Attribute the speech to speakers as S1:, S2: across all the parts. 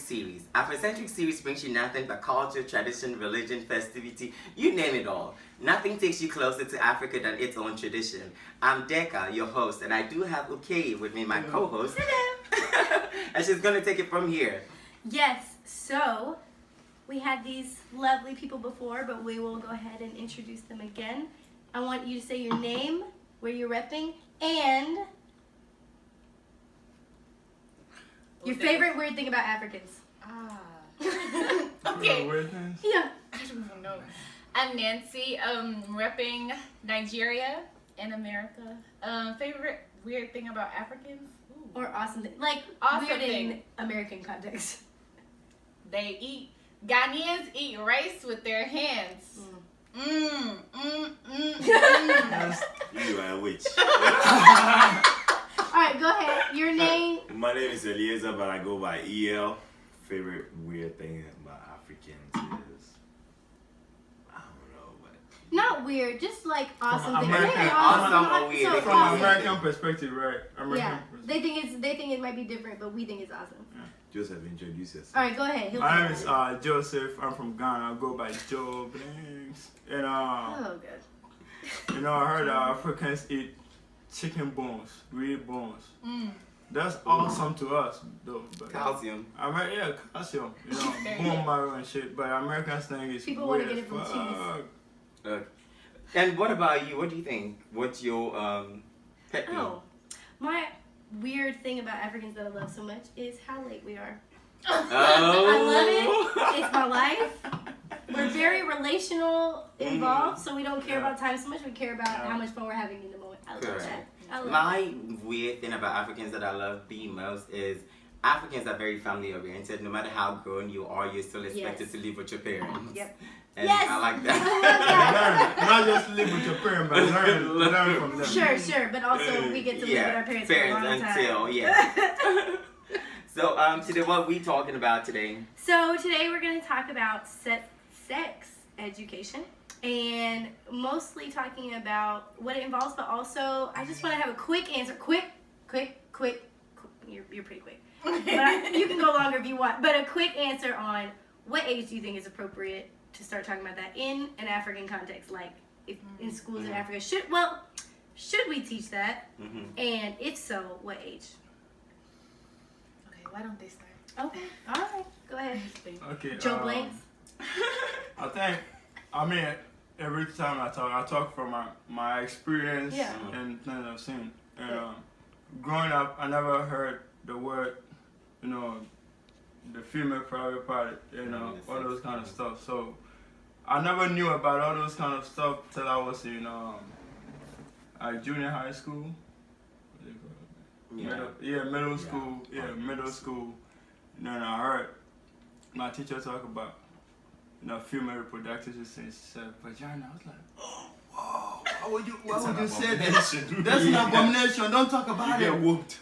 S1: Series. Afro-Centric Series brings you nothing but culture, tradition, religion, festivity, you name it all. Nothing takes you closer to Africa than its own tradition. I'm Deka, your host, and I do have Ukei with me, my co-host.
S2: Hello.
S1: And she's going to take it from here.
S2: Yes, so we had these lovely people before, but we will go ahead and introduce them again. I want you to say your name, where you're repping, and your favorite weird thing about Africans.
S3: Okay.
S2: Yeah.
S3: I don't even know. I'm Nancy, repping Nigeria and America. Favorite weird thing about Africans? Ooh.
S2: Or awesome thing. Like,
S3: Awesome
S2: weird
S3: thing.
S2: in American context.
S3: Ghanaians eat rice with their hands.
S4: You are a witch.
S2: Alright, go ahead. Your name.
S4: My name is Eliezer, but I go by EL. Favorite weird thing about Africans is, I don't know, but
S2: Not weird, just like awesome thing.
S5: American-
S2: Say
S1: awesome
S2: not
S1: or weird.
S2: so
S5: From
S2: awesome.
S5: an American perspective, right? American
S2: Yeah,
S5: perspective.
S2: they think it might be different, but we think it's awesome.
S4: Joseph, introduce yourself.
S2: All right, go ahead. He'll
S5: My name
S2: take
S5: is
S2: it.
S5: Joseph. I'm from Ghana. I go by Joe Blinks. And
S2: Oh, good.
S5: I heard Africans eat chicken bones, real bones.
S3: Mm.
S5: That's awesome to us, though. But
S1: Calcium.
S5: yeah, calcium.
S3: There you
S5: Bone
S3: go.
S5: marrow and shit. But Americans think it's
S2: People wanna
S5: weird
S2: get it from
S5: as
S2: cheese.
S5: fuck.
S1: And what about you? What do you think? What's your pet peeve?
S2: Oh, my weird thing about Africans that I love so much is how late we are.
S1: Oh.
S2: I love it. It's my life. We're very relational involved, so we don't care about time so much. We care about how much fun we're having in the moment. I love
S1: Correct.
S2: that. I love
S1: My weird thing about Africans that I love the most is Africans are very family oriented. No matter how grown you are, you're still expected
S2: Yes.
S1: to live with your parents.
S2: Yep.
S1: And
S2: Yes.
S1: I like
S2: I
S1: that.
S5: Learn. Not just live with your parents, but learn from them.
S2: that. Sure, but also we get to live with our parents for a long
S1: until
S2: time.
S1: yeah. So today what we talking about today?
S2: So today we're going to talk about sex education and mostly talking about what it involves, but also I just want to have a quick answer. Quick. You're pretty quick. But you can go longer if you want. But a quick answer on what age do you think is appropriate to start talking about that in an African context, like if in schools in Africa. Should we teach that?
S1: Mm-hmm.
S2: And if so, what age?
S3: Okay, why don't they start?
S2: Okay. All right. Go ahead.
S5: Okay.
S2: Joe Blanks.
S5: I mean, every time I talk from my experience
S2: Yeah.
S5: and things I've seen. And
S2: Yeah.
S5: growing up, I never heard the word, the female private part, all those kind of stuff. So I never knew about all those kind of stuff till I was in junior high school. Middle school. Middle school. And then I heard my teacher talk about female reproductive system. She said vagina. I was like, whoa, why would you say that? That's an abomination. Don't talk about it.
S4: Get whooped.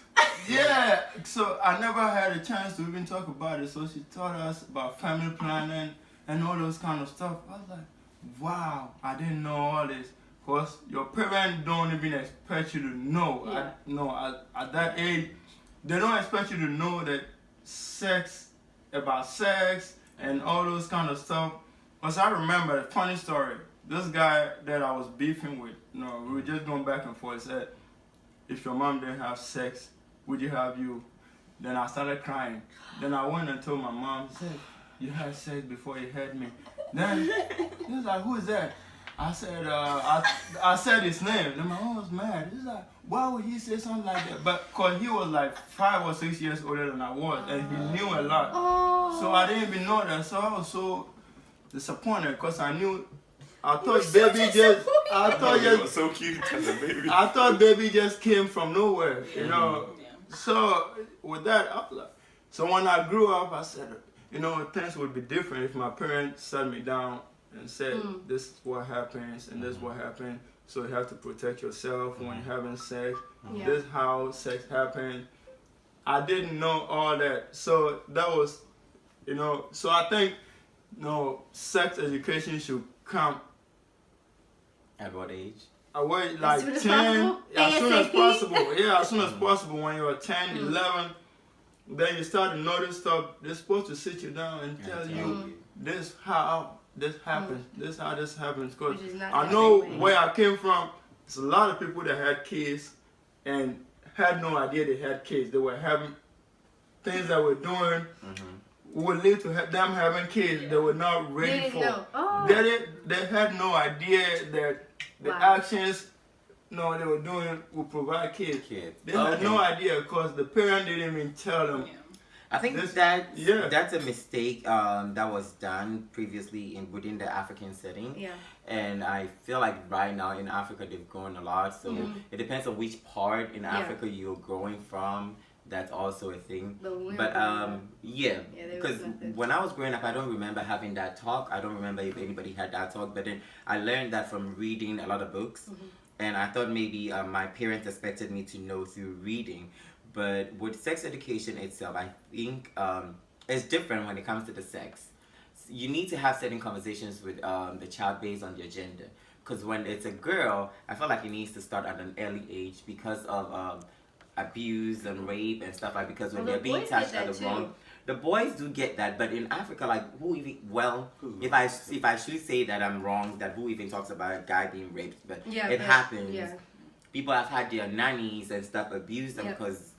S5: Yeah, so I never had a chance to even talk about it. So she taught us about family planning and all those kind of stuff. I was like, wow, I didn't know all this. Because your parents don't even expect you to know.
S2: Yeah.
S5: At that age, they don't expect you to know that about sex and all those kind of stuff. Because I remember a funny story. This guy that I was beefing with, we were just going back and forth, said, if your mom didn't have sex, would you have you? Then I started crying. Then I went and told my mom, said, you had sex before you had me. Then he was like, who is that? I said, I said his name. Then my mom was mad. He's like, why would he say something like that? But because he was like 5 or 6 years older than I was, and he knew a lot.
S2: Oh.
S5: So I didn't even know that. So I was so disappointed because I thought baby just,
S4: You were so cute as a baby.
S5: I thought baby just came from nowhere,
S3: Yeah.
S5: So with that, so when I grew up, I said, things would be different if my parents sat me down and said, this is what happens and this is what happened. So you have to protect yourself when you're having sex.
S2: Yeah.
S5: This is how sex happens. I didn't know all that. So that was, so I think, sex education should come
S1: At what age?
S5: away like
S2: soon as
S5: 10,
S2: possible?
S5: as soon as
S2: ASAP?
S5: possible. Yeah, as soon as possible when you're 10, 11. then you start to notice stuff. They're supposed to sit you down and tell you this how this happens, this how this happens. Because
S2: Which is not
S5: I
S2: the
S5: know
S2: same way.
S5: where I came from. There's a lot of people that had kids and had no idea they had kids. They were having things that were doing would lead to them having kids they were not
S2: They
S5: ready
S2: didn't
S5: for.
S2: know. Oh.
S5: They had no idea that the
S2: Wow.
S5: actions they were doing would provide kids.
S1: Kids.
S5: They had
S1: Okay.
S5: no idea because the parent didn't even tell them.
S1: I think
S5: This-
S1: that's a mistake that was done previously within the African setting.
S2: Yeah.
S1: And I feel like right now in Africa they've grown a lot. So it depends on which part in Africa you're growing from. That's also a thing.
S2: But when we were
S1: But
S2: growing up,
S1: yeah,
S2: Yeah, there was
S1: because
S2: nothing.
S1: when I was growing up, I don't remember having that talk. I don't remember if anybody had that talk. But then I learned that from reading a lot of books, and I thought maybe my parents expected me to know through reading. But with sex education itself, I think it's different when it comes to the sex. You need to have certain conversations with the child based on their gender. Because when it's a girl, I feel like it needs to start at an early age because of abuse and rape and stuff like. Because when
S2: Well,
S1: they're
S2: the
S1: being
S2: boys
S1: touched
S2: get
S1: at
S2: that
S1: the wrong, the boys do get that. But in Africa, like who even? Well, if I should say that I'm wrong, that who even talks about a guy being raped? But
S2: Yeah,
S1: it
S2: but-
S1: happens.
S2: yeah.
S1: People have had their nannies and stuff abuse them
S2: Yep.
S1: because,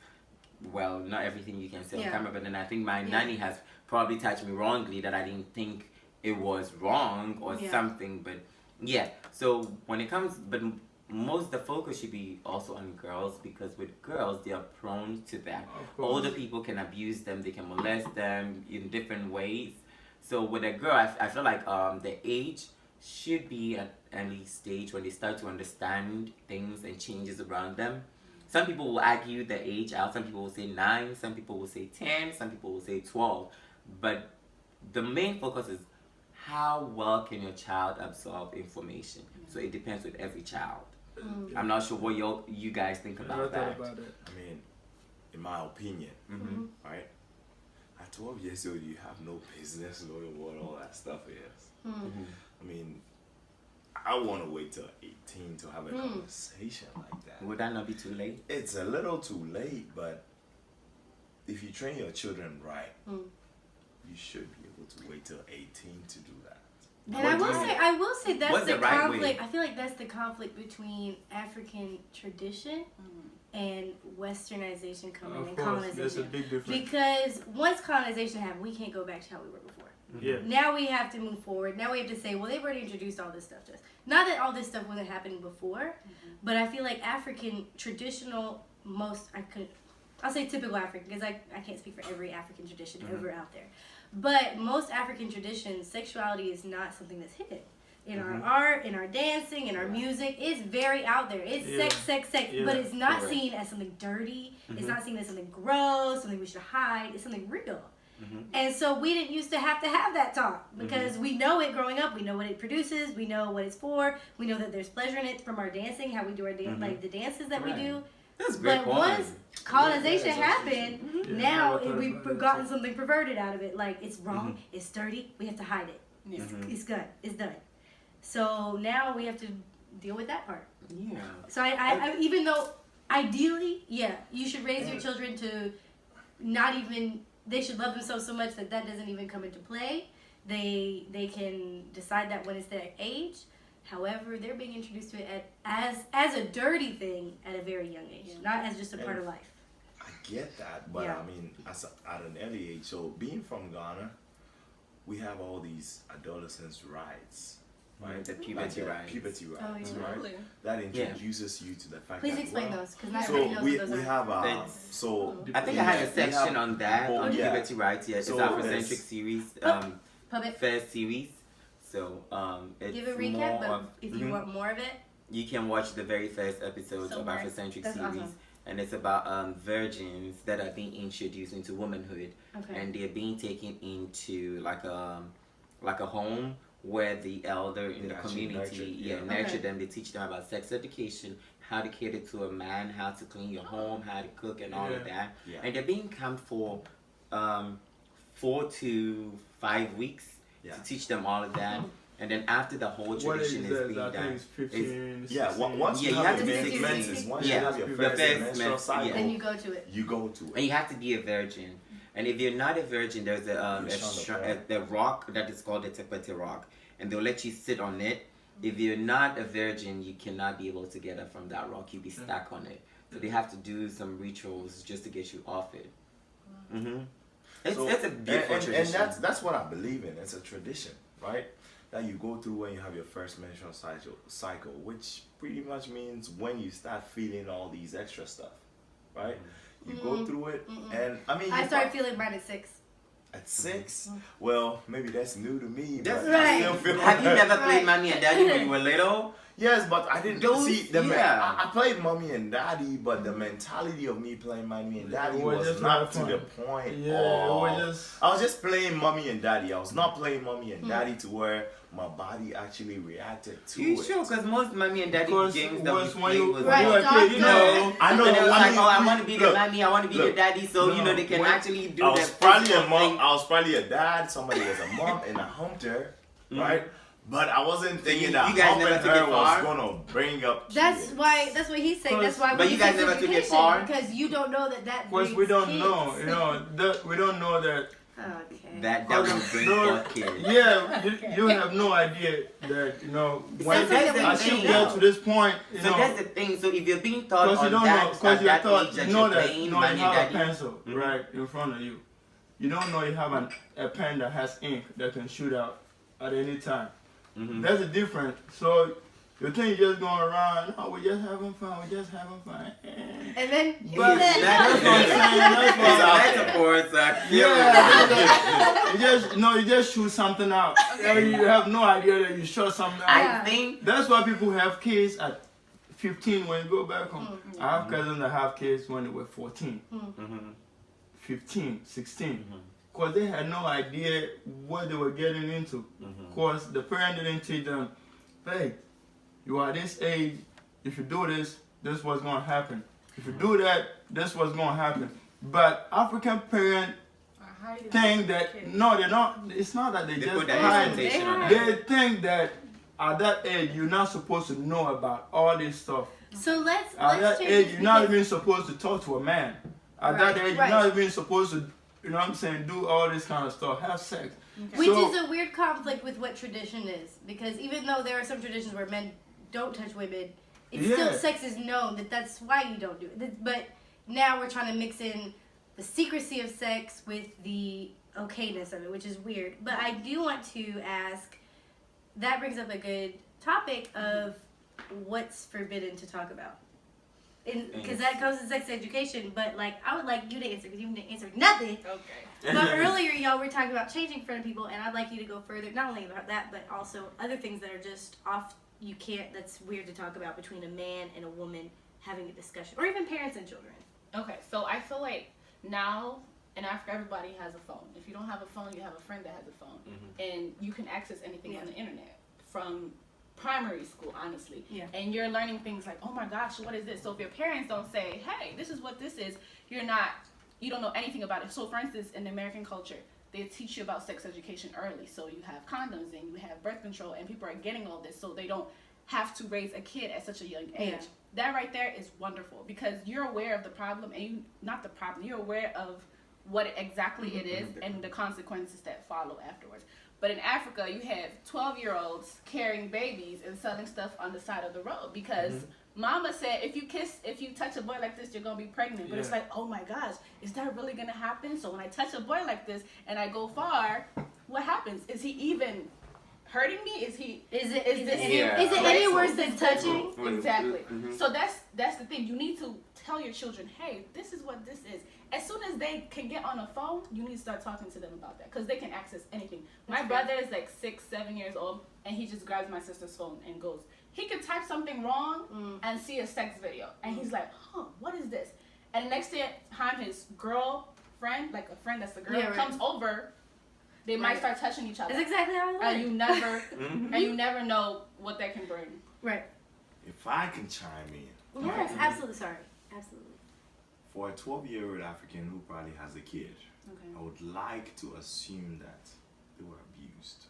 S1: well, not everything you can say on
S2: Yeah.
S1: camera. But then I think my
S2: Yeah.
S1: nanny has probably touched me wrongly that I didn't think it was wrong or
S2: Yeah.
S1: something. But yeah, so when it comes, but most the focus should be also on girls because with girls they are prone to that.
S5: Of course.
S1: Older people can abuse them, they can molest them in different ways. So with a girl, I feel like the age should be at early stage when they start to understand things and changes around them. Some people will argue the age out. Some people will say 9. Some people will say 10. Some people will say 12. But the main focus is how well can your child absorb information. So it depends with every child. I'm not sure what you guys think
S5: I never
S1: about
S5: thought
S1: that.
S5: about it.
S4: I mean, in my opinion, right? At 12 years old, you have no business knowing what all that stuff is. I mean, I want to wait till 18 to have a conversation like that.
S1: Would that not be too late?
S4: It's a little too late, but if you train your children right, you should be able to wait till 18 to do that.
S2: And I will say that's
S1: What's
S2: the
S1: the right
S2: conflict.
S1: way?
S2: I feel like that's the conflict between African tradition and westernization coming
S5: Of
S2: and
S5: course, there's a
S2: colonization.
S5: big difference.
S2: Because once colonization happened, we can't go back to how we were before.
S5: Yeah.
S2: Now we have to move forward. Now we have to say, well, they've already introduced all this stuff to us. Not that all this stuff wasn't happening before, but I feel like African traditional, I'll say typical African, because I can't speak for every African tradition ever out there. But most African traditions, sexuality is not something that's hidden. In our art, in our dancing, in our music, it's very out there. It's sex,
S5: Yeah.
S2: but it's not
S1: Correct.
S2: seen as something dirty. It's not seen as something gross, something we should hide. It's something real. And so we didn't used to have that talk because we know it growing up. We know what it produces. We know what it's for. We know that there's pleasure in it from our dancing, how we do our like the dances that we do.
S1: That's a great
S2: But
S1: point.
S2: once colonization
S5: Yeah,
S2: happened,
S5: Yeah,
S2: now
S5: I thought
S2: we've
S5: about that
S2: gotten
S5: too.
S2: something perverted out of it. Like it's wrong, it's dirty. We have to hide it. It's good. It's done. So now we have to deal with that part.
S1: Yeah.
S2: So I even though ideally, yeah, you should raise your children to not even. They should love themselves so much that doesn't even come into play. They can decide that when it's their age. However, they're being introduced to it as a dirty thing at a very young age, not as just a part of life.
S4: I get that, but
S2: Yeah.
S4: I mean, at an early age, so being from Ghana, we have all these adolescents' rights, right?
S1: The puberty
S4: Like
S1: rights.
S4: Puberty rights,
S2: yeah.
S4: right?
S3: Really?
S4: That introduces you to the fact
S2: Please
S4: that
S2: explain
S4: well,
S2: those, because not
S4: So
S2: everybody knows
S4: we
S2: what those are.
S4: have
S1: It's-
S4: so
S1: I think I had a
S4: we
S1: section
S4: have
S1: on that,
S4: both-
S1: on
S4: yeah.
S1: puberty rights. Yeah, it's
S4: So
S1: Afro-Centric
S4: there's-
S1: Series,
S2: Puppet,
S1: first series. So it's
S2: give a recap,
S1: more
S2: but
S1: of,
S2: if you want more of it,
S1: you can watch the very first episodes of
S3: Somewhere.
S1: Afro-Centric
S2: That's
S1: Series.
S2: awesome.
S1: And it's about virgins that are being introduced into womanhood,
S2: okay.
S1: and they're being taken into like a home where the elder in
S4: They
S1: the
S4: actually
S1: community
S4: nurture,
S1: nurture
S2: Okay.
S1: them. They teach them about sex education, how to cater to a man, how to clean your home, how to cook, and all of that.
S4: Yeah.
S1: And they're being camped for 4 to 5 weeks
S4: Yeah.
S1: to teach them all of that. And then after the whole
S5: What age
S1: tradition
S5: is
S1: is
S5: that?
S1: being
S5: I think
S1: done,
S5: it's 15,
S4: Yeah,
S5: 16.
S4: once
S1: Yeah,
S4: you
S1: you
S4: have
S1: have
S4: your
S1: to be
S4: menses,
S2: 16.
S4: once
S1: Yeah,
S4: you have your
S1: your
S4: first
S1: first
S4: menstrual
S1: mens-
S4: cycle,
S1: yeah.
S2: Then you go to it.
S4: you go to it.
S1: and you have to be a virgin. And if you're not a virgin, there's the rock that is called the Tepete rock, and they'll let you sit on it. If you're not a virgin, you cannot be able to get up from that rock. You'll be stuck on it. So they have to do some rituals just to get you off it. It's a beautiful tradition.
S4: And that's what I believe in. It's a tradition, right? That you go through when you have your first menstrual cycle, which pretty much means when you start feeling all these extra stuff, right? You go through it, and I mean,
S2: I started feeling mine at 6.
S4: at 6. Well, maybe that's new to me.
S1: That's
S4: but I
S2: right.
S4: still feel
S1: Have you never played
S2: Right.
S1: Mommy and Daddy when you were little?
S4: Yes, but I didn't
S1: Those-
S4: see
S1: yeah.
S4: I played Mommy and Daddy, but the mentality of me playing Mommy and Daddy
S5: It was
S4: was
S5: just
S4: not to
S5: fun.
S4: the point.
S5: Yeah, it was
S4: of-
S5: just.
S4: I was just playing Mommy and Daddy. I was not playing Mommy and Daddy to where my body actually reacted to
S1: You
S4: it.
S1: sure? Because most Mommy and Daddy
S5: Because
S1: games that we
S5: when
S1: played
S5: you
S1: was
S2: Right,
S5: you were a kid, you know.
S4: I know.
S1: And it was like,
S4: mean,
S1: oh, I want to be the
S4: look,
S1: mommy, I want to be the
S4: look.
S1: daddy, so you know they can
S5: When-
S1: actually do
S4: I
S1: that.
S4: was probably a
S1: physical
S4: mom.
S1: thing.
S4: I was probably a dad. Somebody was a mom and a hunter, right? But I wasn't thinking
S1: you-
S4: that
S1: you guys never
S4: humping
S1: took
S4: her
S1: it
S4: was
S1: far?
S4: gonna bring up.
S2: That's
S4: kids.
S2: why. That's what he's saying. That's why.
S1: But
S2: we
S1: you
S2: do
S1: guys
S2: sex
S1: never took it
S2: education,
S1: far?
S2: because you don't know that
S5: Of course, we
S2: breeds
S5: don't
S2: kids.
S5: know. You know, we don't know that.
S2: Okay.
S1: That will bring
S5: No,
S1: forth kids.
S5: Yeah, you have no idea that, you know, when
S2: something that we
S5: as you
S2: don't
S5: get
S2: know.
S5: to this point, you
S1: So
S5: know,
S1: that's the thing. So if you're being taught
S5: because you
S1: on
S5: don't
S1: that,
S5: know, because
S1: at
S5: you're
S1: that
S5: taught,
S1: age that
S5: you know
S1: you're
S5: that,
S1: playing
S5: you know,
S1: mommy
S5: you
S1: and
S5: have a
S1: daddy.
S5: pencil right in front of you. You don't know you have a pen that has ink that can shoot out at any time. That's the difference. So you think you're just going around, oh, we're just having fun,
S2: And then
S5: But that's what I'm saying. That's why.
S1: Metaphors are
S5: Yeah, you just shoot something out. You have no idea that you shot something out.
S1: I think
S5: That's why people have kids at 15 when you go back home. I have cousins that have kids when they were 14, 15, 16. Because they had no idea what they were getting into. Because the parent didn't teach them, hey, you are this age, if you do this, this is what's going to happen. If you do that, this is what's going to happen. But African parents think that, no, they don't, it's not that they
S1: they
S5: just
S1: put that
S5: hide.
S1: expectation on that.
S5: They think that at that age, you're not supposed to know about all this stuff.
S2: so let's
S5: At that
S2: change
S5: age,
S2: this
S5: you're not
S2: because-
S5: even supposed to talk to a man. At
S2: Right,
S5: that age,
S2: right.
S5: you're not even supposed to, you know what I'm saying, do all this kind of stuff, have sex.
S2: Which
S5: So-
S2: is a weird conflict with what tradition is, because even though there are some traditions where men don't touch women, it's still
S5: Yeah.
S2: sex is known that that's why you don't do it. But now we're trying to mix in the secrecy of sex with the okayness of it, which is weird. But I do want to ask. That brings up a good topic of what's forbidden to talk about, because that goes to sex education. But like, I would like you to answer, because you didn't answer nothing.
S3: Okay.
S2: But earlier, y'all were talking about changing in front of people, and I'd like you to go further, not only about that, but also other things that are just off, you can't, that's weird to talk about between a man and a woman having a discussion, or even parents and children.
S3: Okay, so I feel like now in Africa, everybody has a phone. If you don't have a phone, you have a friend that has a phone. And you can access anything on the internet from primary school, honestly.
S2: Yeah.
S3: And you're learning things like, oh my gosh, what is this? So if your parents don't say, hey, this is what this is, you don't know anything about it. So for instance, in American culture, they teach you about sex education early. So you have condoms and you have birth control, and people are getting all this so they don't have to raise a kid at such a young age.
S2: Yeah.
S3: That right there is wonderful, because you're aware of the problem, and you're aware of what exactly it is and the consequences that follow afterwards. But in Africa, you have 12-year-olds carrying babies and selling stuff on the side of the road because mama said if you touch a boy like this, you're gonna be pregnant. But it's
S5: Yeah.
S3: like, oh my gosh, is that really gonna happen? So when I touch a boy like this and I go far, what happens? Is he even hurting me? Is it
S2: any worse than touching?
S3: Exactly. So that's the thing. You need to tell your children, hey, this is what this is. As soon as they can get on a phone, you need to start talking to them about that, because they can access anything. My brother is like 6-7 years old, and he just grabs my sister's phone and goes. He could type something wrong and see a sex video, and he's like, huh, what is this? And the next time his girlfriend, like a friend that's a girl, comes over, they might start touching each other.
S2: That's exactly how I
S3: And you never know what that can bring.
S2: Right.
S4: If I can chime in,
S2: Yes, absolutely. Sorry. Absolutely.
S4: for a 12-year-old African who probably has a kid, I would like to assume that they were abused.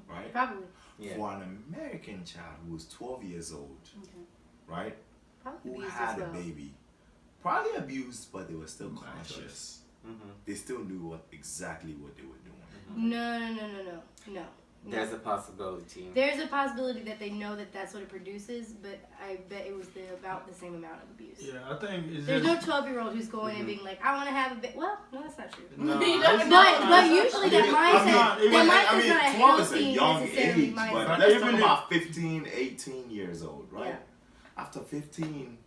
S4: right?
S2: Probably.
S1: Yeah.
S4: For an American child who was 12 years old, right?
S2: Probably
S4: Who
S2: abused
S4: had
S2: as
S4: a
S2: well.
S4: baby, probably abused, but they were still
S5: My
S4: conscious.
S1: Mm-hmm.
S4: They still knew exactly what they were doing.
S2: No.
S1: There's a possibility.
S2: There's a possibility that they know that that's what it produces, but I bet it was about the same amount of abuse.
S5: Yeah, I think it's
S2: There's no
S5: just
S2: 12-year-old who's going and being like, I want to have a baby. Well, no, that's not true.
S5: no.
S2: But usually that mindset's not a
S4: 12 is a
S2: healthy
S4: young
S2: necessarily
S4: age,
S2: mindset.
S4: but
S5: But
S4: let's
S5: even
S4: talk
S5: if-
S4: about 15, 18 years old, right?
S2: Yeah.
S4: After 15,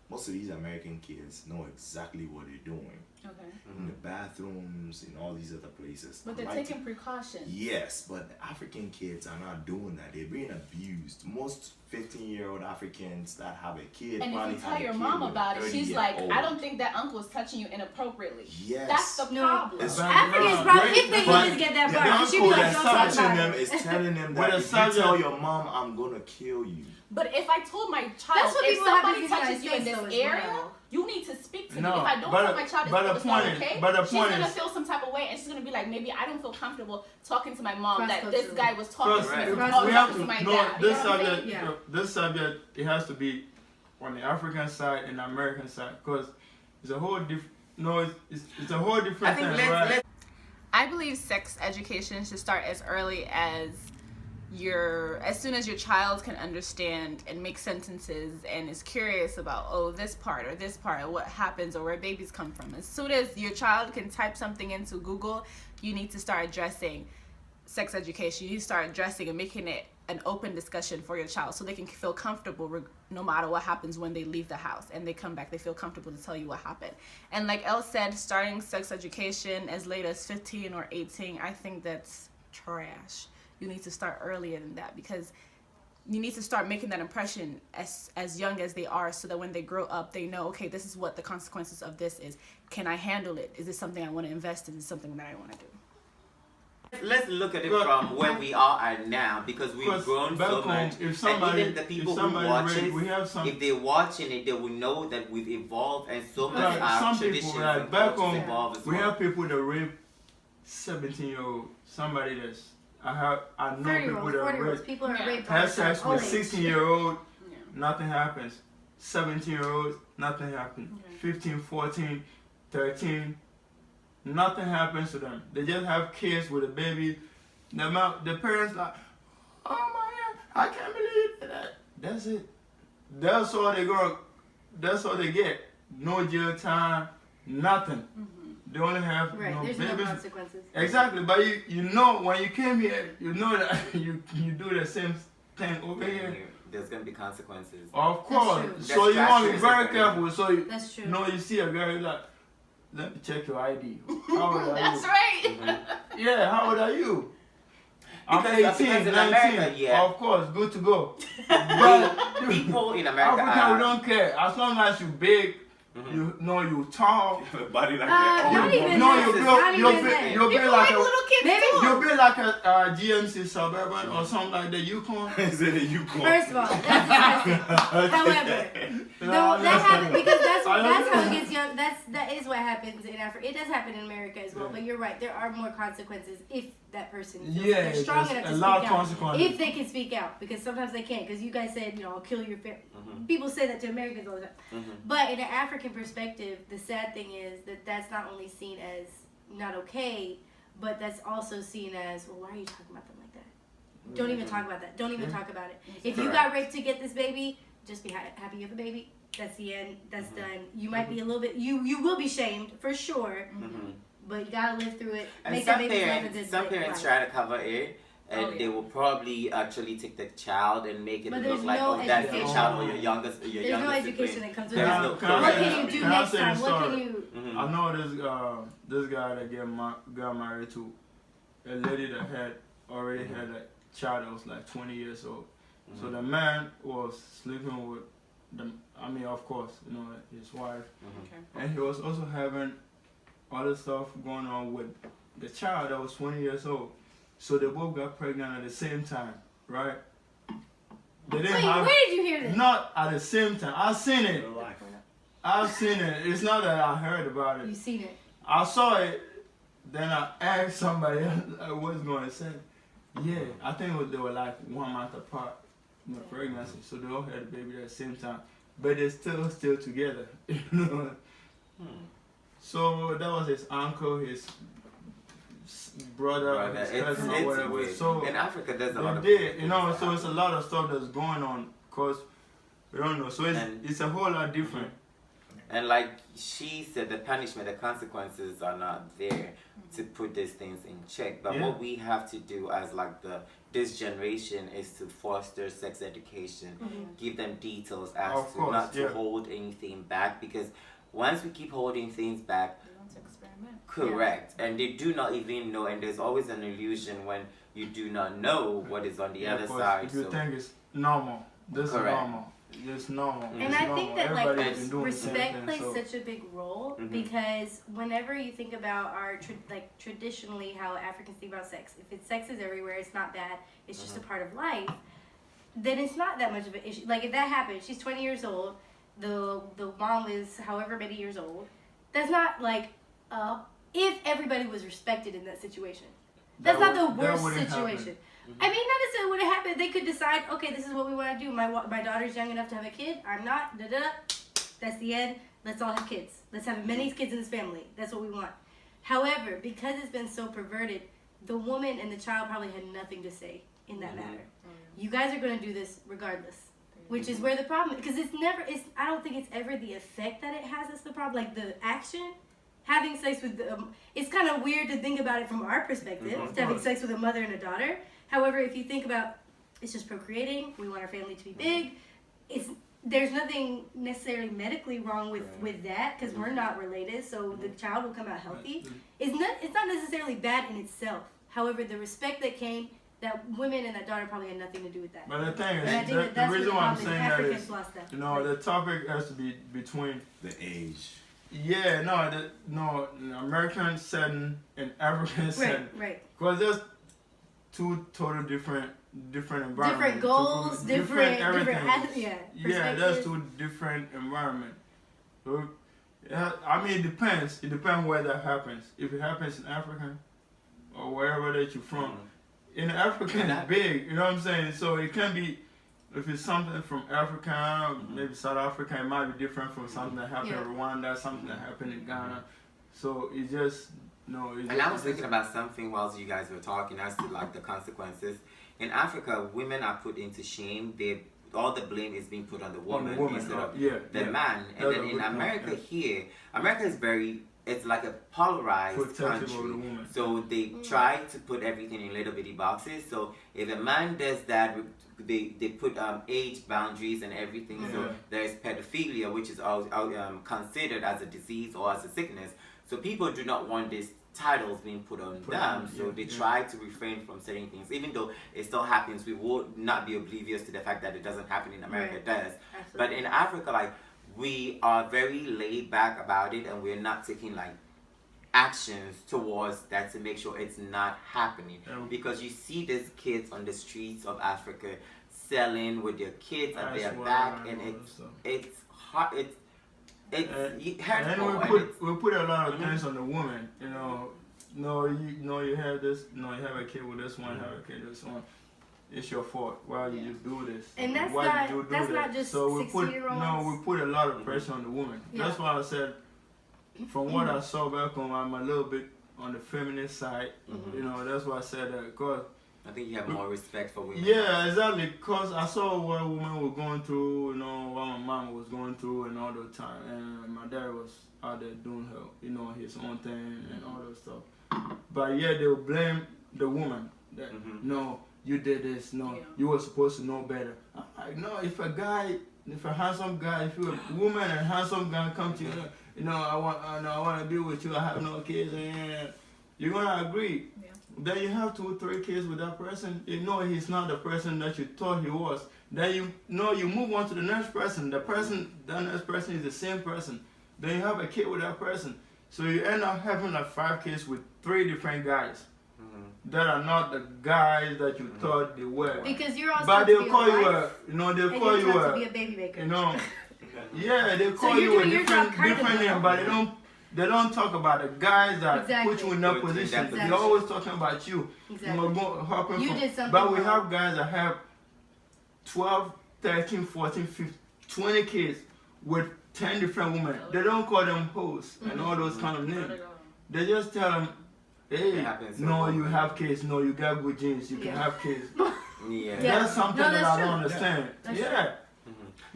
S4: most of these American kids know exactly what they're doing.
S3: Okay.
S4: In the bathrooms, in all these other places.
S3: But they're
S4: Like
S3: taking precautions.
S4: Yes, but the African kids are not doing that. They're being abused. Most 15-year-old Africans that have a kid
S3: And
S4: probably
S3: if you
S4: had
S3: tell
S4: a
S3: your
S4: kid
S3: mom
S4: with a
S3: about it, she's like,
S4: 30-year-old.
S3: I don't think that uncle is touching you inappropriately.
S4: Yes.
S3: That's the
S2: No.
S3: problem.
S4: It's-
S2: Africans
S5: No,
S2: probably,
S5: great,
S2: if they
S5: but
S2: even get that
S4: The
S2: far, she'd be
S4: uncle
S2: like,
S4: that's
S2: don't talk
S4: touching
S2: about
S4: them
S2: it.
S4: is telling them
S5: With
S4: that
S5: a
S4: if you tell
S5: subject-
S4: your mom, I'm gonna kill you.
S3: But if I told my child,
S2: That's what
S3: if
S2: people have
S3: somebody
S2: in the United
S3: touches you in
S2: States,
S3: this
S2: though, as
S3: area,
S2: well.
S3: you need to speak to me.
S5: No,
S3: If I don't
S5: but
S3: tell my child
S5: but the
S3: it's not
S5: point is-
S3: okay,
S5: but the
S3: she's
S5: point
S3: gonna
S5: is-
S3: feel some type of way, and she's gonna be like, maybe I don't feel comfortable talking to my mom that this
S2: Cross-cultural.
S3: guy was talking
S5: First,
S3: to me,
S1: Right.
S5: if
S3: or
S5: we have
S3: talking
S5: to
S3: to my
S5: know
S3: dad.
S5: this
S3: You know what I'm saying?
S5: subject.
S2: Yeah.
S5: This subject, it has to be on the African side and the American side, because it's a whole different. No, it's a whole different
S1: I think
S5: thing, right?
S1: let's
S3: I believe sex education should start as early as as soon as your child can understand and make sentences and is curious about this part or what happens or where babies come from. As soon as your child can type something into Google, you need to start addressing sex education. You need to start addressing and making it an open discussion for your child so they can feel comfortable no matter what happens when they leave the house and they come back. They feel comfortable to tell you what happened. And like Elle said, starting sex education as late as 15 or 18, I think that's trash. You need to start earlier than that because you need to start making that impression as young as they are so that when they grow up, they know, okay, this is what the consequences of this is. Can I handle it? Is this something I want to invest in? Is it something that I want to do?
S1: Let's look at it
S5: But-
S1: from where we are at now because we've
S5: Because
S1: grown
S5: back
S1: so
S5: home,
S1: much.
S5: if somebody-
S1: and even the people
S5: if
S1: who
S5: somebody
S1: watch
S5: read-
S1: it,
S5: we have some-
S1: if they're watching it, they will know that we've evolved and so much
S5: Like,
S1: our
S5: some
S1: traditions
S5: people, like
S1: and
S5: back
S1: cultures
S5: home,
S1: evolve as
S5: we
S1: well.
S5: have people that rape 17-year-old. Somebody that's I know people
S2: 30-year-olds,
S5: that
S2: 40-years,
S5: rape.
S2: people are
S3: Yeah.
S2: raped.
S5: Have sex
S2: all
S5: with
S2: age.
S5: 16-year-old.
S3: Yeah.
S5: Nothing happens. 17-year-olds, nothing happens.
S3: Okay.
S5: 15, 14, 13, nothing happens to them. They just have kids with a baby. The parents like, oh my God, I can't believe that. That's it. That's all they go. That's all they get. No jail time, nothing. They only have
S2: Right, there's
S5: babies.
S2: no consequences.
S5: Exactly, but you know when you came here, you know that you do the same thing over here.
S1: There's gonna be consequences.
S5: Of course.
S2: true.
S5: So
S1: That's
S5: you want to be
S1: drastic,
S5: very
S1: isn't it?
S5: careful. So
S2: That's true.
S5: you see a girl, you're like, let me check your ID. How old are
S3: That's
S5: you?
S3: right.
S5: Yeah, how old are you? I'm
S1: Because
S5: 18,
S1: in
S5: 19.
S1: America, yeah.
S5: Of course, good to go. But
S1: People in America
S5: African, we
S1: are
S5: don't care. As long as you big, you know you tall.
S4: A body like
S2: not
S4: that.
S2: even
S5: No,
S2: that.
S5: you
S2: Not
S5: build
S2: even that.
S5: you'll
S3: People
S5: build
S3: like
S5: like a
S3: little kids
S2: Maybe
S3: too.
S5: you'll be like a GMC Suburban or something like that. Yukon.
S4: Is it a Yukon?
S2: First of all, that's disgusting. However, no, that happens because that's how it gets young. That is what happens in Africa. It does happen in America as well. But you're right. There are more consequences if that person feels
S5: Yeah,
S2: they're strong
S5: there's
S2: enough
S5: a
S2: to
S5: lot of
S2: speak out.
S5: consequences.
S2: If they can speak out, because sometimes they can't. Because you guys said, I'll kill your family. People say that to Americans all the time. But in an African perspective, the sad thing is that that's not only seen as not okay, but that's also seen as, well, why are you talking about them like that? Don't even talk about that. Don't even talk about it. If you got raped to get this baby, just be happy you have a baby. That's the end. That's done. You might be a little bit, you will be shamed for sure, but you gotta live through it.
S1: And
S2: Make
S1: some
S2: that baby's life a
S1: parents,
S2: good
S1: some
S2: life.
S1: parents try to cover it, and
S3: Oh, yeah.
S1: they will probably actually take the child and make it
S2: But
S1: look
S2: there's
S1: like,
S2: no
S1: that's your
S2: education.
S1: child or your youngest, your
S2: There's no
S1: youngest
S2: education
S1: sibling.
S2: that comes with
S1: There's
S2: that.
S1: no
S5: Can I
S2: What
S5: say-
S2: can you do
S5: can I
S2: next
S5: say the
S2: time? What can
S5: story?
S2: you?
S5: I know this guy that got married to a lady that had already had a child that was like 20 years old. So the man was sleeping with of course, his wife, and he was also having other stuff going on with the child that was 20 years old. So they both got pregnant at the same time, right? They didn't
S2: Wait,
S5: have
S2: where did you hear this?
S5: not at the same time. I've seen it.
S4: Real life.
S5: I've seen it. It's not that I heard about it.
S2: You've seen it.
S5: I saw it, then I asked somebody else I was going to say. Yeah, I think they were like 1 month apart in the pregnancy, so they all had a baby at the same time, but they're still together, you know. So that was his uncle, his brother, his cousin, or whatever.
S1: Weird.
S5: So
S1: in Africa, there's a lot of
S5: you know. So it's a lot of stuff that's going on, cause we don't know. So it's a whole lot different.
S1: And like she said, the punishment, the consequences are not there to put these things in check. But what we have to do as like this generation is to foster sex education, give them details as to not to hold anything back, because once we keep holding things back,
S3: They want to experiment.
S1: correct, and they do not even know, and there's always an illusion when you do not know what is on the other side.
S5: If you think it's normal, this is normal. It's normal.
S2: And I think that like respect plays
S5: so.
S2: such a big role because whenever you think about our traditionally how Africans think about sex, if sex is everywhere, it's not bad, it's just a part of life, then it's not that much of an issue. Like if that happens, she's 20 years old, the mom is however many years old. That's not like if everybody was respected in that situation. That's not the worst situation. I mean, not necessarily would have happened. They could decide, okay, this is what we want to do. My daughter's young enough to have a kid. I'm not. That's the end. Let's all have kids. Let's have many kids in this family. That's what we want. However, because it's been so perverted, the woman and the child probably had nothing to say in that matter. You guys are going to do this regardless, which is where the problem is. Because I don't think it's ever the effect that it has that's the problem. Like the action. Having sex with it's kind of weird to think about it from our perspective, having sex with a mother and a daughter. However, if you think about it's just procreating, we want our family to be big. There's nothing necessarily medically wrong with that because we're not related, so the child will come out healthy. It's not necessarily bad in itself. However, the respect that came, that women and that daughter probably had nothing to do with that.
S5: But the thing is, the reason why I'm saying that is, you know, the topic has to be between
S4: the age.
S5: Yeah, no, American setting and African setting.
S2: Right.
S5: Because there's two total different environments.
S2: Different goals, different
S5: everything. Yeah, that's two different environments. So, I mean, it depends. It depends where that happens. If it happens in Africa or wherever that you're from. In Africa, it's big. You know what I'm saying? So it can be. If it's something from Africa, maybe South Africa, it might be different from something that happened in Rwanda, something that happened in Ghana. So it just,
S1: And I was thinking about something whilst you guys were talking as to like the consequences. In Africa, women are put into shame. All the blame is being put on the woman instead of the man. And then in America here, America is it's like a polarized country. So they try to put everything in little bitty boxes. So if a man does that, they put age boundaries and everything. So there's pedophilia, which is considered as a disease or as a sickness. So people do not want these titles being put on them. So they try to refrain from certain things. Even though it still happens, we will not be oblivious to the fact that it doesn't happen in America. It does. Absolutely. But in Africa, like, we are very laid back about it, and we're not taking like actions towards that to make sure it's not happening. Because you see these kids on the streets of Africa selling with their kids at their back, and it's hard. It's hurtful.
S5: And we put a lot of things on the woman. You know, you have this. No, you have a kid with this one. You have a kid with this one. It's your fault. Why you do this?
S2: And that's not just
S5: so we put
S2: 60-year-olds.
S5: we put a lot of pressure on the woman. That's why I said, from what I saw back home, I'm a little bit on the feminist side. You know, that's why I said that. Cause
S1: I think you have more respect for women.
S5: Yeah, exactly. Cause I saw what women were going through. You know, what my mom was going through, and all the time. And my dad was out there doing his own thing and all that stuff. But yeah, they would blame the woman. That no. You did this, you were supposed to know better. I'm like, no, if a handsome guy, if you're a woman and a handsome guy come to you, I want to be with you, I have no kids, and you're going to agree. Yeah. Then you have 2 or 3 kids with that person, he's not the person that you thought he was. Then you move on to the next person. The next person is the same person. Then you have a kid with that person. So you end up having like 5 kids with 3 different guys. That are not the guys that you thought they were.
S2: Because you're also
S5: but they'll call you
S2: they'll call you to be a baby maker.
S5: Yeah, they call you a different name, but they don't talk about the guys that
S2: Exactly.
S5: put you in that
S1: Put you in that
S5: position.
S2: position.
S5: They're always talking about you.
S2: Exactly.
S5: Helping
S2: You
S5: from,
S2: did something
S5: but we
S2: wrong.
S5: have guys that have 12, 13, 14, 15, 20 kids with 10 different women. They don't call them hoes and all those kind of names. They just tell them, hey,
S1: It happens so
S5: no,
S1: often.
S5: you have kids. No, you got good genes. You can
S2: Yeah.
S5: have kids.
S1: Yeah.
S2: Yeah.
S5: That's something
S2: No,
S5: that
S2: that's
S5: I don't
S2: true.
S5: understand.
S2: That's
S5: Yeah.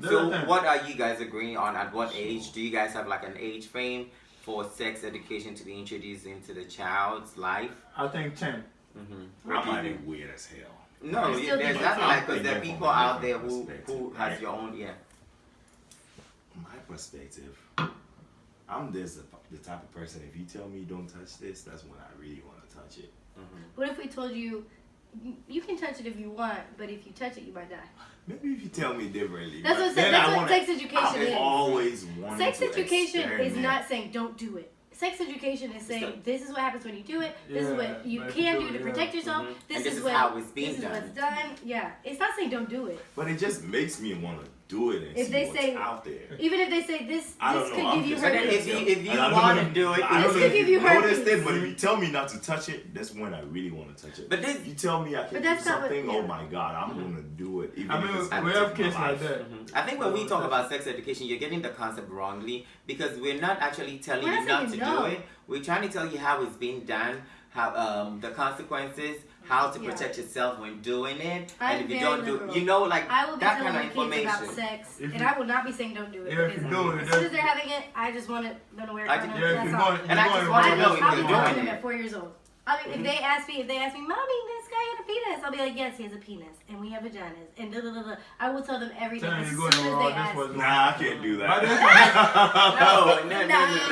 S1: So
S5: That's the thing.
S1: what are you guys agreeing on? At what age? Do you guys have like an age frame for sex education to be introduced into the child's life?
S5: I think 10.
S4: I find it weird as hell.
S1: No,
S2: I still
S1: there's
S2: think
S1: nothing
S2: it's
S1: like because
S4: fine.
S1: there are people out there who
S4: Perspective,
S1: has
S4: right?
S1: your own
S4: My perspective, I'm the type of person, if you tell me don't touch this, that's when I really want to touch it.
S2: What if we told you, you can touch it if you want, but if you touch it, you might die?
S4: Maybe if you tell me differently.
S2: That's
S4: but
S2: what
S4: then
S2: that's
S4: I
S2: what
S4: wanna-
S2: sex education
S4: I've
S2: is.
S4: always wanted
S2: Sex
S4: to
S2: education is
S4: experiment.
S2: not saying don't do it. Sex education is saying this is what happens when you do it. This is
S5: Yeah,
S2: what you
S5: but
S2: can
S5: do
S2: do
S5: it,
S2: to
S5: yeah.
S2: protect yourself. This,
S1: And this
S2: is
S1: is
S2: what
S1: how it's being
S2: this is
S1: done.
S2: what's done. Yeah, it's not saying don't do it.
S4: But it just makes me want to do it and
S2: If
S4: see
S2: they
S4: what's
S2: say-
S4: out there.
S2: Even if they say this,
S4: I don't
S2: this
S4: know,
S2: could
S4: I'm
S2: give you
S4: just-
S1: But then
S2: herpes.
S1: if you
S4: And I don't
S1: want
S4: know-
S1: to do it,
S4: I don't
S2: This
S4: know
S2: could
S4: if
S2: give you
S4: noticed
S2: herpes.
S4: it, but if you tell me not to touch it, that's when I really want to touch it.
S1: But this-
S4: if you tell me I can
S2: But
S4: do
S2: that's not what-
S4: something,
S2: yeah.
S4: oh my God, I'm gonna do it. Even
S5: I
S4: if
S5: mean,
S4: it's gonna
S5: we
S4: take
S5: have
S4: my
S5: kids like
S4: life.
S5: that.
S1: I think when we talk about sex education, you're getting the concept wrongly because we're not actually telling
S2: We're
S1: you
S2: not
S1: not to
S2: saying
S1: do
S2: no.
S1: it. We're trying to tell you how it's being done, how the consequences, how to
S2: Yeah.
S1: protect yourself when doing it,
S2: I'm
S1: and if you
S2: very
S1: don't do,
S2: liberal.
S1: you know, like
S2: I will be
S1: that
S2: telling
S1: kind of
S2: my kids
S1: information.
S2: about sex,
S5: If
S2: and
S5: you-
S2: I will not be saying don't do it.
S5: Yeah, if
S2: because
S5: you do it,
S2: as soon
S5: that's-
S2: as they're having it, I just want to know where
S1: I
S2: it's
S1: just-
S2: going.
S5: Yeah, if
S2: That's
S5: you're
S2: all.
S5: going,
S1: And I just
S5: you're
S1: wanna
S5: going-
S1: know if
S2: I'll
S1: you're
S2: be telling
S1: doing
S2: them
S1: it.
S2: at 4 years old. I mean, if they ask me, Mommy, this guy had a penis, I'll be like, yes, he has a penis, and we have vaginas, and da da da da. I will tell them everything
S5: Telling
S2: as
S5: you
S2: soon as
S5: going wrong,
S2: they
S5: this
S2: ask
S5: was
S2: me.
S4: Nah, I can't do
S5: But
S4: that.
S1: No.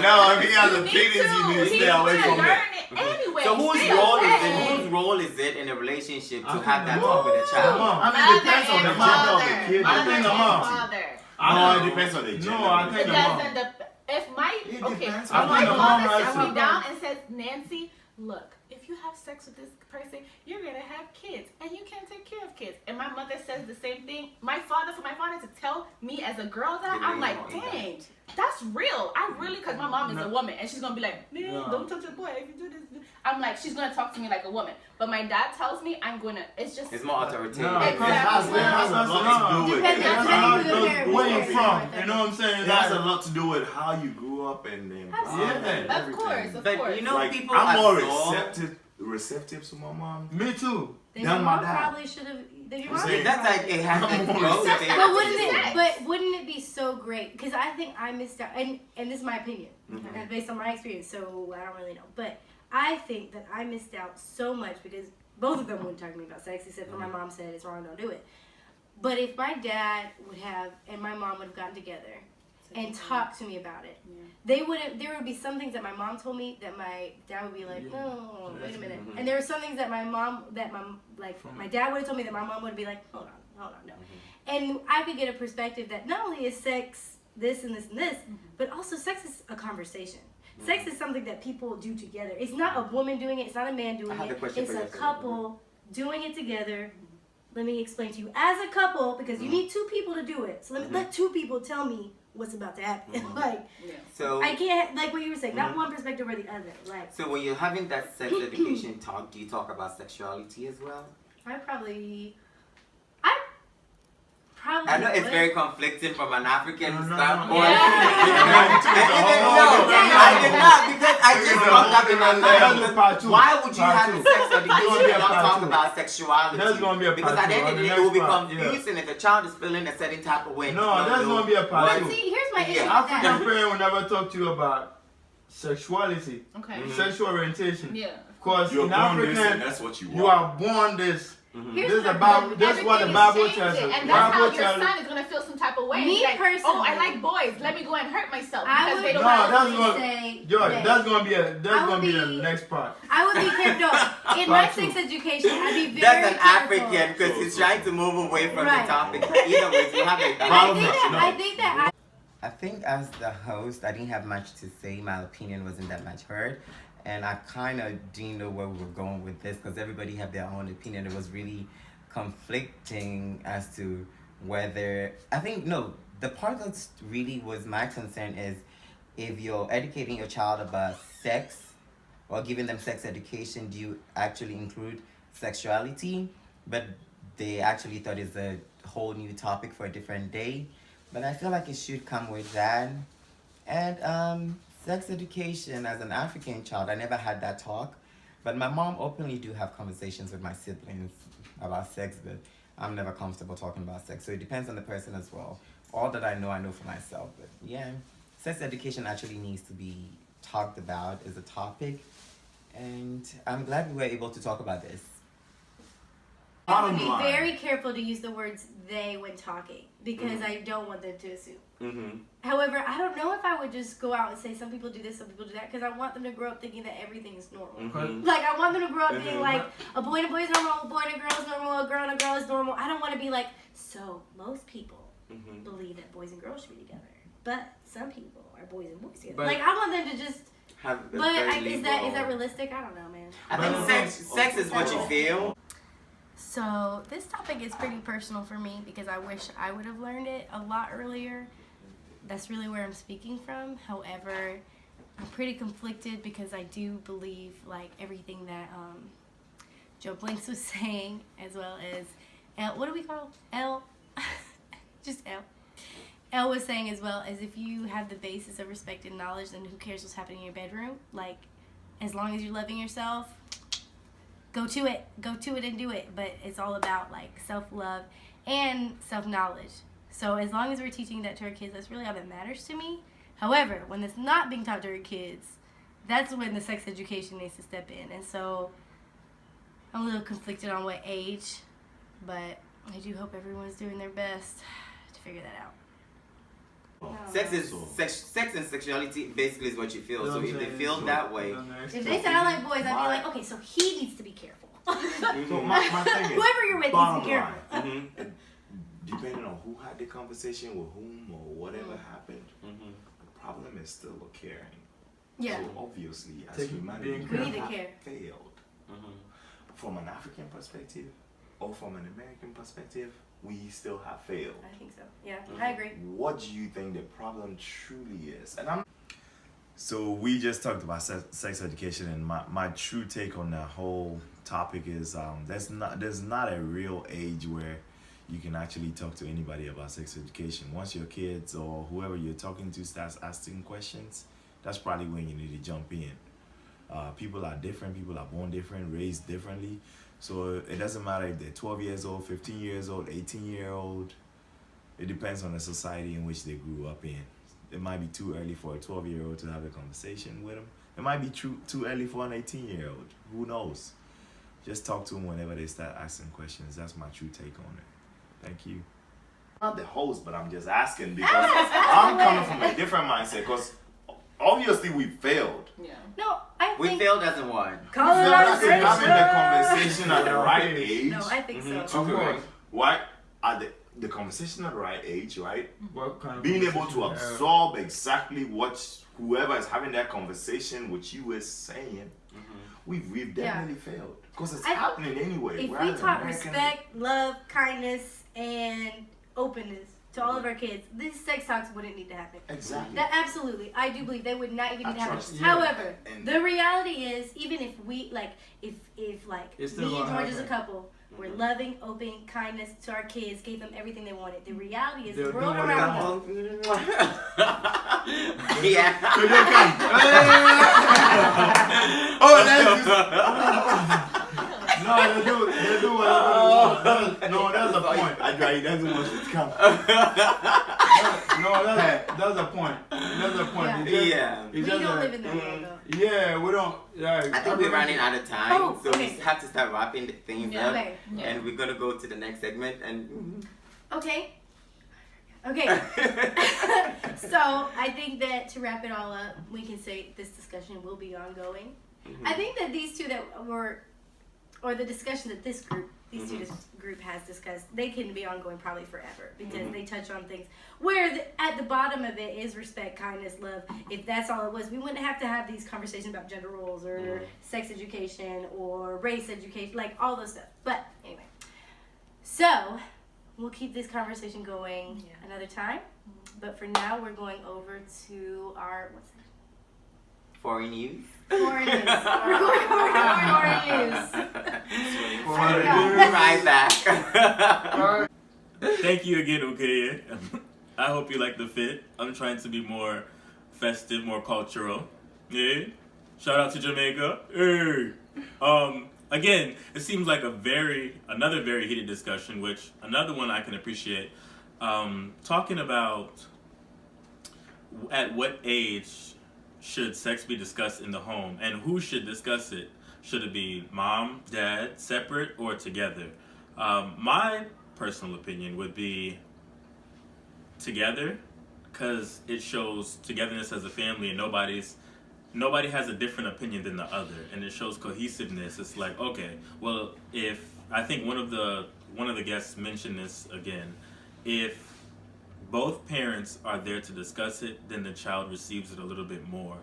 S4: No, if he has a
S3: You need
S4: penis, you need to
S3: He's
S4: stay away
S3: gonna
S4: from
S3: learn
S4: it.
S3: it anyway.
S1: So whose
S3: Stay
S1: role is
S3: away.
S1: it? Whose role is it in a relationship to
S5: I
S1: have that
S5: think
S1: talk with a
S5: the
S1: child?
S5: mom.
S4: I mean, it depends on the
S3: and
S4: gender of the
S3: father.
S4: kid.
S5: I
S3: Mother
S5: think the
S3: and
S5: mom.
S3: father.
S4: No, it depends on the gender.
S5: No, I
S4: of the
S5: think
S3: It
S5: the
S4: kid.
S5: mom.
S3: doesn't. If my
S4: It
S3: okay,
S4: depends
S3: if
S5: on
S3: my
S5: the mom
S3: father
S5: has
S3: sits me
S5: to-
S3: down and says, Nancy, look, if you have sex with this person, you're gonna have kids, and you can't take care of kids. And my mother says the same thing. For my father to tell me as a girl that, I'm like, dang, that's real. I really, because my mom is a woman, and she's gonna be like, man,
S5: No.
S3: don't touch a boy if you do this. I'm like, she's gonna talk to me like a woman. But my dad tells me I'm gonna. It's just.
S1: It's more authoritative.
S5: No,
S3: Exactly.
S4: It has a lot to do with
S2: Depends
S4: it.
S2: on
S4: It
S2: how
S4: has
S2: you
S4: a lot
S2: grew
S4: to
S2: up.
S4: do
S5: Where
S4: with
S5: you
S4: it.
S5: from? You know what I'm saying?
S4: It has a lot to do with how you grew up and then
S5: Yeah.
S3: Of course, of
S1: But
S3: course.
S1: you know,
S4: like,
S1: people
S4: I'm more
S1: absorb-
S4: receptive to my mom.
S5: Me too.
S2: Then
S4: Than
S2: your
S4: my
S2: mom
S4: dad.
S2: probably should have. Then your
S4: I'm
S2: mom.
S4: saying-
S1: That's like it has that
S4: I'm
S1: growth
S4: more-
S1: there.
S2: But wouldn't
S3: Sex.
S2: it? But wouldn't it be so great? Because I think I missed out, and this is my opinion, and based on my experience. So I don't really know, but I think that I missed out so much because both of them wouldn't talk to me about sex, except for my mom said it's wrong, don't do it. But if my dad would have and my mom would have gotten together and talked to me about it, they would have. There would be some things that my mom told me that my dad would be like, no, wait a minute. And there were some things that my dad would have told me that my mom would be like, hold on, no. And I could get a perspective that not only is sex this and this and this, but also sex is a conversation. Sex is something that people do together. It's not a woman doing it. It's not a man doing
S1: I have a
S2: it.
S1: question
S2: It's
S1: for
S2: a
S1: you, sir.
S2: couple doing it together. Let me explain to you. As a couple, because you need two people to do it. So let two people tell me what's about to happen. Like,
S1: So
S2: I can't, like what you were saying, not one perspective or the other. Like,
S1: So when you're having that sex education talk, do you talk about sexuality as well?
S2: I probably
S1: I know it's
S2: would.
S1: very conflicting from an African
S5: No, no, no.
S1: standpoint.
S2: Yeah.
S1: I did not because I just
S5: Yeah.
S1: fucked up in my
S5: That's
S1: mind.
S5: part two.
S1: Why would you
S5: Part
S1: have
S5: two.
S1: a sex education
S5: Gonna be
S1: and
S5: a
S1: not
S5: part
S1: talk
S5: two.
S1: about sexuality?
S5: That's gonna be a
S1: Because
S5: part
S1: at the
S5: two.
S1: end of the
S5: On
S1: day,
S5: the
S1: it will be
S5: next part,
S1: confusing if a child is feeling a certain type of way.
S5: No, that's gonna be a part
S2: But
S5: two.
S2: see, here's my issue
S5: Yeah,
S2: with
S5: African
S2: that.
S5: parent will never talk to you about sexuality,
S3: Okay.
S5: sexual orientation.
S3: Yeah.
S5: Because
S4: You're
S5: in
S4: born this and
S5: African,
S4: that's what you want.
S5: you are born this.
S2: Here's
S5: This is
S2: my
S5: the Bible.
S2: problem.
S5: This is what the
S3: Everything
S5: Bible
S3: is
S5: tells us.
S3: changing,
S5: The
S3: and that's how
S5: Bible
S3: your
S5: tells
S3: son is gonna feel some type of way.
S2: Me
S3: He's like, oh, I
S2: personally-
S3: like boys. Let me go and hurt myself
S2: I
S3: because
S2: would
S3: they don't
S5: No,
S3: have.
S5: that's
S2: probably
S5: what-
S2: say
S5: George,
S2: that
S5: that's gonna be the
S2: be-
S5: next part.
S2: I would be careful. In my
S5: Part two.
S2: sex education, I'd be very
S1: That's an
S2: careful.
S1: African because he's trying to move away from
S2: Right.
S1: the topic. Either way, you have
S2: And
S1: a
S2: I think that
S1: I think as the host, I didn't have much to say. My opinion wasn't that much heard. And I kind of didn't know where we were going with this because everybody had their own opinion. It was really conflicting as to whether... the part that really was my concern is if you're educating your child about sex or giving them sex education, do you actually include sexuality? But they actually thought it's a whole new topic for a different day. But I feel like it should come with that. And sex education, as an African child, I never had that talk. But my mom openly do have conversations with my siblings about sex, but I'm never comfortable talking about sex. So it depends on the person as well. All that I know for myself. But yeah, sex education actually needs to be talked about as a topic. And I'm glad we were able to talk about this.
S2: I would
S5: Bottom
S2: be
S5: line.
S2: very careful to use the words they when talking because I don't want them to assume.
S1: Mm-hmm.
S2: However, I don't know if I would just go out and say some people do this, some people do that, because I want them to grow up thinking that everything is normal.
S1: Mm-hmm.
S2: Like, I want them to grow up being like, a boy and a boy is normal, a boy and a girl is normal, a girl and a girl is normal. I don't want to be like, so most people believe that boys and girls should be together, but some people are boys and boys together.
S5: But-
S2: like, I want them to just.
S1: Have a
S2: But
S1: very
S2: is that
S1: liberal-
S2: realistic? I don't know, man.
S1: I think sex is what you feel.
S2: So this topic is pretty personal for me because I wish I would have learned it a lot earlier. That's really where I'm speaking from. However, I'm pretty conflicted because I do believe like everything that Joe Blinks was saying, as well as L. What do we call L? Just L. Elle was saying as well, as if you have the basis of respect and knowledge, then who cares what's happening in your bedroom? Like, as long as you're loving yourself, go to it and do it. But it's all about like self-love and self-knowledge. So as long as we're teaching that to our kids, that's really all that matters to me. However, when it's not being taught to our kids, that's when the sex education needs to step in. And so I'm a little conflicted on what age, but I do hope everyone's doing their best to figure that out.
S1: Sex and sexuality basically is what you feel. So if they feel that way,
S2: If they sound like boys, I'd be like, okay, so he needs to be careful.
S4: So my thing is,
S2: Whoever you're with needs to
S4: bottom
S2: be careful.
S4: line, depending on who had the conversation with whom or whatever happened, the problem is still occurring.
S2: Yeah.
S4: So obviously, as
S5: Take-
S4: humanity,
S5: being
S2: We need to
S4: have
S2: care.
S4: failed. From an African perspective or from an American perspective, we still have failed.
S2: I think so. Yeah, I agree.
S4: What do you think the problem truly is? And so we just talked about sex education, and my true take on that whole topic is there's not a real age where you can actually talk to anybody about sex education. Once your kids or whoever you're talking to starts asking questions, that's probably when you need to jump in. People are different, people are born different, raised differently. So it doesn't matter if they're 12 years old, 15 years old, 18-year-old. It depends on the society in which they grew up in. It might be too early for a 12-year-old to have a conversation with them. It might be too early for an 18-year-old. Who knows? Just talk to them whenever they start asking questions. That's my true take on it. Thank you. Not the host, but I'm just asking because I'm coming from a different mindset. Because obviously we failed.
S3: Yeah.
S2: No, I
S1: we
S2: think.
S1: failed as in what?
S2: Call it
S4: Failed
S2: out
S4: as in
S2: as
S4: having the conversation at the right age.
S2: No, I think so.
S5: Of course.
S4: Why? At the conversation at the right age, right?
S5: What kind of
S4: Being able
S5: conversation
S4: to
S5: you have?
S4: absorb exactly what whoever is having that conversation with you is saying, we've definitely failed because it's
S2: I-
S4: happening anyway.
S2: If
S4: We're
S2: we
S4: as
S2: taught
S4: American-
S2: respect, love, kindness, and openness to all of our kids, these sex talks wouldn't need to happen.
S4: Exactly.
S2: That absolutely, I do believe they would not even
S4: I
S2: need to happen.
S4: trust
S5: you.
S2: However,
S4: And-
S2: the reality is, even if we like, if like
S5: It's still
S2: me and
S5: gonna
S2: George as a
S5: happen.
S2: couple, we're loving, open, kindness to our kids, gave them everything they wanted. The reality is,
S5: They'll
S2: the
S5: do
S2: world
S5: what
S2: around
S5: they
S2: us.
S1: Yeah.
S4: Oh, that's
S5: No, they do whatever they want. No, that's a point.
S4: I try. He doesn't want you to come.
S5: No, that's a point. That's a point.
S2: Yeah.
S5: It's just-
S1: Yeah.
S5: it's
S2: We
S5: just
S2: don't
S5: that-
S2: live in that world though.
S5: Yeah, we don't. Yeah,
S1: I think we're running out of time,
S2: Oh,
S1: so
S2: okay.
S1: we have to start wrapping the things
S3: Yeah.
S1: up.
S2: Okay.
S3: Yeah.
S1: And we're gonna go to the next segment and.
S2: Okay. Okay. So I think that to wrap it all up, we can say this discussion will be ongoing. I think that these two that were, or the discussion that this group, group has discussed, they can be ongoing probably forever because they touch on things where at the bottom of it is respect, kindness, love. If that's all it was, we wouldn't have to have these conversations about gender roles or sex education or race education, like all those stuff. But anyway, so we'll keep this conversation going another time. But for now, we're going over to our, what's that?
S1: Foreign news.
S2: Foreign news. We're going over to foreign news.
S1: Right back.
S6: Thank you again, okay? I hope you like the fit. I'm trying to be more festive, more cultural. Yeah. Shout out to Jamaica. Hey. Again, it seems like another very heated discussion, which another one I can appreciate. Talking about at what age should sex be discussed in the home and who should discuss it. Should it be mom, dad, separate, or together? My personal opinion would be together, because it shows togetherness as a family and nobody has a different opinion than the other, and it shows cohesiveness. It's like, okay, well, if I think one of the guests mentioned this again, if both parents are there to discuss it, then the child receives it a little bit more,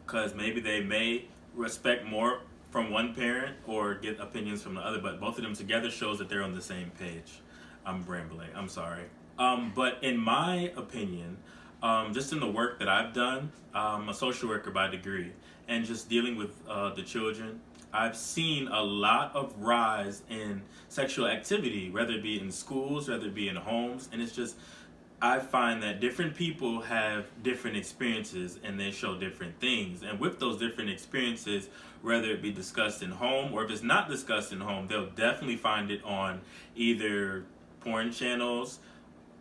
S6: because maybe they may respect more from one parent or get opinions from the other, but both of them together shows that they're on the same page. I'm rambling, I'm sorry. But in my opinion, just in the work that I've done, I'm a social worker by degree, and just dealing with the children, I've seen a lot of rise in sexual activity, whether it be in schools, whether it be in homes, and it's just, I find that different people have different experiences and they show different things. And with those different experiences, whether it be discussed in home or if it's not discussed in home, they'll definitely find it on either porn channels.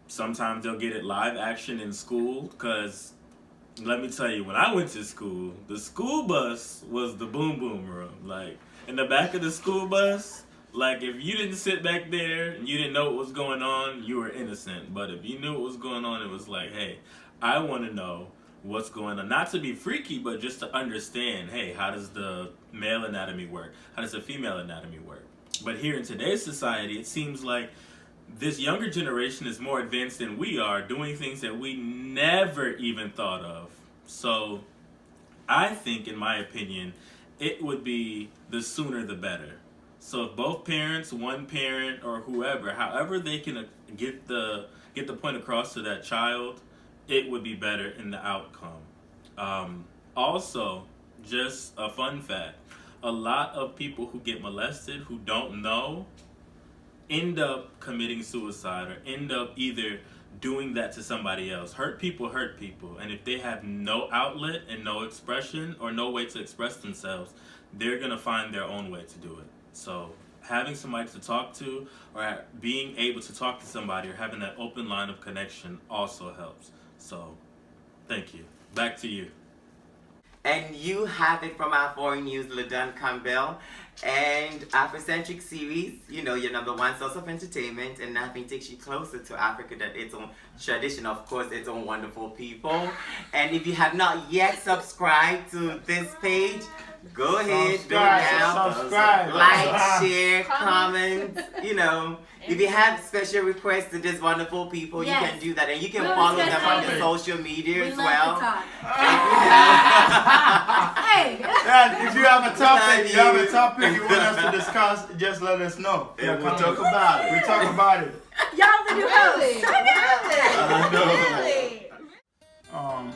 S6: Sometimes they'll get it live action in school, because let me tell you, when I went to school, the school bus was the boom boom room. Like, in the back of the school bus, like, if you didn't sit back there and you didn't know what was going on, you were innocent. But if you knew what was going on, it was like, hey, I want to know what's going on. Not to be freaky, but just to understand, hey, how does the male anatomy work? How does the female anatomy work? But here in today's society, it seems like this younger generation is more advanced than we are, doing things that we never even thought of. So I think, in my opinion, it would be the sooner the better. So if both parents, one parent, or whoever, however they can get the point across to that child, it would be better in the outcome. Also, just a fun fact, a lot of people who get molested who don't know end up committing suicide or end up either doing that to somebody else. Hurt people, and if they have no outlet and no expression or no way to express themselves, they're gonna find their own way to do it. So having somebody to talk to, or being able to talk to somebody, or having that open line of connection also helps. So thank you. Back to you.
S1: And you have it from our foreign news, LaDon Campbell, and Afro-Centric Series, you know, your number one source of entertainment, and nothing takes you closer to Africa than its own tradition, of course, its own wonderful people. And if you have not yet subscribed to this page, go ahead, do it now.
S5: Subscribe.
S1: Like, share, comment, you know. If you have special requests to these wonderful people, you can do that. And you can follow them on the social media as well.
S2: Hey!
S5: Yeah, if you have a topic you want us to discuss, just let us know.
S4: Yeah, we'll talk about it.
S5: We talk about it.
S2: Y'all the new hosts.
S3: Really?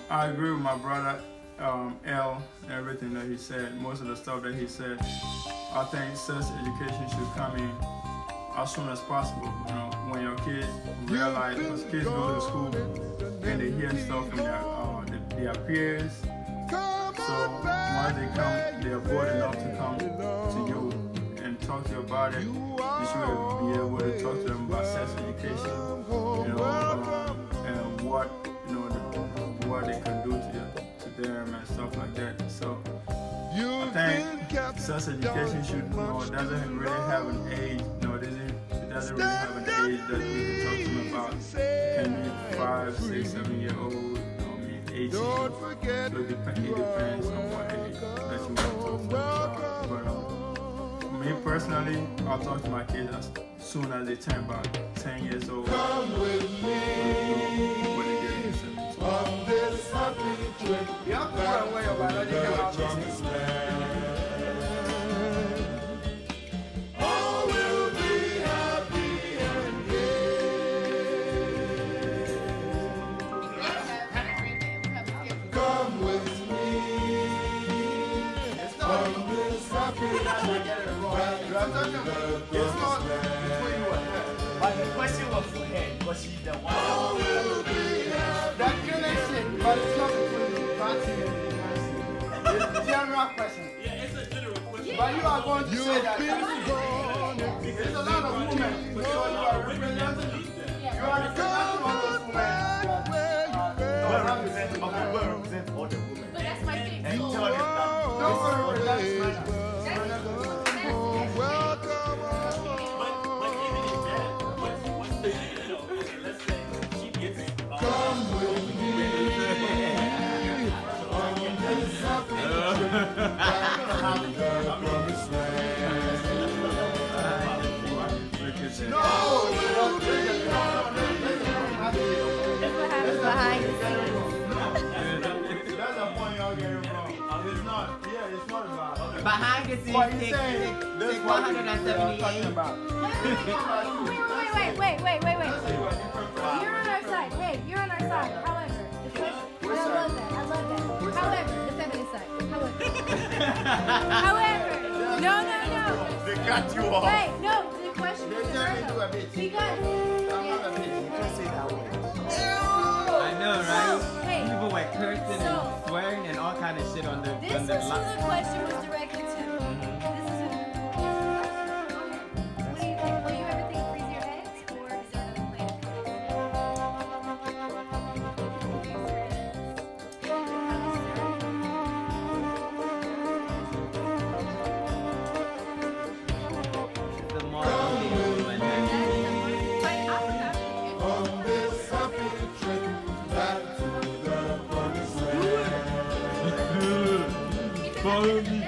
S5: I agree with my brother L and everything that he said. Most of the stuff that he said. I think sex education should come in as soon as possible. You know, when your kids realize, because kids go to school and they hear stuff from their peers. So once they come, they are bold enough to come to you and talk to you about it. You should be able to talk to them about sex education, you know, and what what they can do to them and stuff like that. So I think sex education should, doesn't really have an age. It doesn't really have an age that you can talk to them about. It can be 5, 6, 7 year old, 18. So it depends on what age that you want to talk to them about. But me personally, I'll talk to my kids as soon as they turn about 10 years old.
S7: Come with me on this happy trip. Promised land. All will be happy and gay.
S5: I'm talking about, it's not between you and her.
S8: But the question was for her because she's the one.
S5: That connection, but it's not between Nancy and Nancy. It's a general question.
S6: Yeah, it's a general question.
S5: But you are going to say that there's a lot of women, so you are representing. You are representing all those women that
S8: Represent all the women.
S3: But that's my thing.
S8: And tell them that.
S5: don't represent
S6: But even in that, what's the, let's say she gets
S2: That's what happens behind the scenes.
S5: That's the point y'all getting wrong. It's not, yeah, it's not about.
S1: Behind the
S5: What
S1: scenes,
S5: you
S1: take
S5: saying? This
S1: take
S5: is what you're talking
S1: 178.
S5: about.
S2: Wait. You're on our side. Hey, you're on our side. However, the question, I love that. However, the feminist side. However, no.
S8: They got you all.
S2: Wait, no, the question
S5: They
S2: is
S5: turn into a bitch.
S2: because.
S5: I'm not a bitch.
S8: You can't say that word.
S1: I know, right?
S2: Hey,
S1: People were cursing
S2: So-
S1: and swearing and all kind of shit on the
S2: this is who the question was directed to. This is who. What do you think? Will you ever think freeze your eggs, or is there another plan?
S1: the modern woman.
S7: On this happy trip back to the promised land.
S6: Follow me.